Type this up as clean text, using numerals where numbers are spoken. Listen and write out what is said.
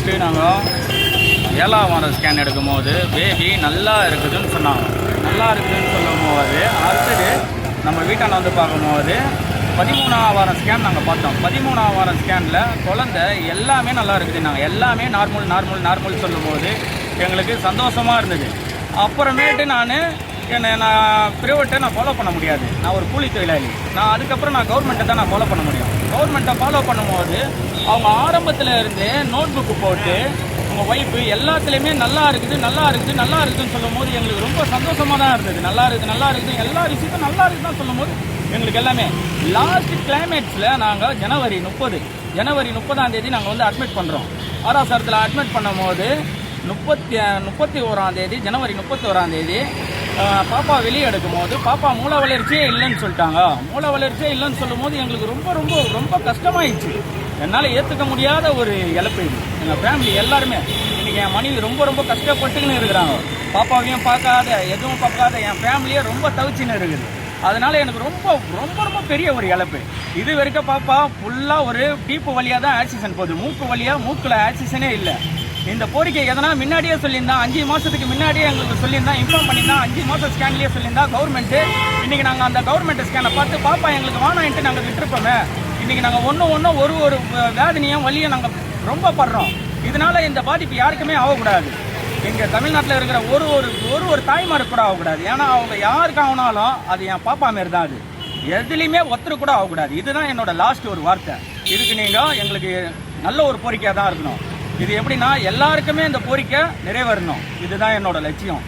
First நாங்கள் 7ஆம் வாரம் ஸ்கேன் எடுக்கும்போது பேபி நல்லா இருக்குதுன்னு சொன்னாங்க. நல்லா இருக்குதுன்னு சொல்லும் போது அடுத்தது நம்ம வீட்டாண்ட வந்து பார்க்கும்போது 13ஆம் வாரம் ஸ்கேன் நாங்கள் பார்த்தோம். 13ஆம் வாரம் ஸ்கேனில் குழந்தை எல்லாமே நல்லா இருக்குது. நாங்கள் எல்லாமே நார்மல் சொல்லும்போது எங்களுக்கு சந்தோஷமாக இருந்தது. அப்புறமேட்டு நான் ப்ரைவேட்டை ஃபாலோ பண்ண முடியாது. நான் ஒரு கூலி தொழிலாளி. அதுக்கப்புறம் கவர்மெண்ட்டை தான் ஃபாலோ பண்ண முடியும். கவர்மெண்ட்டை ஃபாலோ பண்ணும்போது அவங்க ஆரம்பத்தில் இருந்து நோட் புக்கு போட்டு உங்கள் ஒய்ஃபு எல்லாத்துலேயுமே நல்லா இருக்குதுன்னு சொல்லும் போது எங்களுக்கு ரொம்ப சந்தோஷமாக தான் இருந்தது. நல்லா இருக்குது எல்லா விஷயத்தையும் நல்லா இருக்குதுன்னு சொல்லும் போது எங்களுக்கு எல்லாமே லாஸ்ட் கிளைமேக்ஸில் நாங்கள் ஜனவரி 30ஆம் தேதி நாங்கள் வந்து அட்மிட் பண்ணுறோம். ஆராசாரத்தில் அட்மிட் பண்ணும்போது 31ஆம் தேதி ஜனவரி 31ஆம் தேதி பாப்பா வெளியே எடுக்கும் போது பாப்பா மூளை வளர்ச்சியே இல்லைன்னு சொல்லிட்டாங்க. மூளை வளர்ச்சியே இல்லைன்னு சொல்லும் போது எங்களுக்கு ரொம்ப கஷ்டமாயிடுச்சு. என்னால் ஏற்றுக்க முடியாத ஒரு இழப்பு இது. எங்கள் ஃபேமிலி எல்லாருமே இன்றைக்கி என் மனைவி ரொம்ப கஷ்டப்பட்டுக்கின்னு இருக்கிறாங்க. பாப்பாவையும் பார்க்காத எதுவும் பார்க்காத என் ஃபேமிலியே ரொம்ப தவிச்சின்னு இருக்குது. அதனால் எனக்கு ரொம்ப பெரிய ஒரு இழப்பு. இது வரைக்கும் பாப்பா ஃபுல்லாக ஒரு டீப்பு வழியாக தான் ஆக்சிஜன் போகுது. மூக்கில் ஆக்சிஜனே இல்லை. இந்த கோரிக்கை எதனா முன்னாடியே சொல்லியிருந்தா 5 மாதத்துக்கு முன்னாடியே எங்களுக்கு சொல்லியிருந்தா இன்ஃபார்ம் பண்ணியிருந்தா 5 மாதம் ஸ்கேன்லேயே சொல்லியிருந்தா கவர்மெண்ட்டு இன்றைக்கி நாங்கள் அந்த கவர்மெண்ட் ஸ்கேனை பார்த்து பாப்பா எங்களுக்கு வேணான்ட்டு நாங்கள் விட்டுருப்போமே. இன்றைக்கி நாங்கள் ஒன்று ஒரு வேதனையும் வலியும் நாங்கள் ரொம்ப படுறோம். இதனால் இந்த பாதிப்பு யாருக்குமே ஆகக்கூடாது. எங்கள் தமிழ்நாட்டில் இருக்கிற ஒரு தாய்மாருக்கு கூட ஆகக்கூடாது. ஏன்னா அவங்க யாருக்கு ஆகினாலும் அது என் பாப்பா மாரி தான். அது எதுலேயுமே ஒருத்தர் கூட ஆகக்கூடாது. இதுதான் என்னோட லாஸ்ட் ஒரு வார்த்தை. இதுக்கு நீங்கள் எங்களுக்கு நல்ல ஒரு கோரிக்கையாக தான் இருக்கணும். இது எப்படின்னா எல்லாருக்குமே இந்த கோரிக்கை நிறைவேறணும். இதுதான் என்னோட லட்சியம்.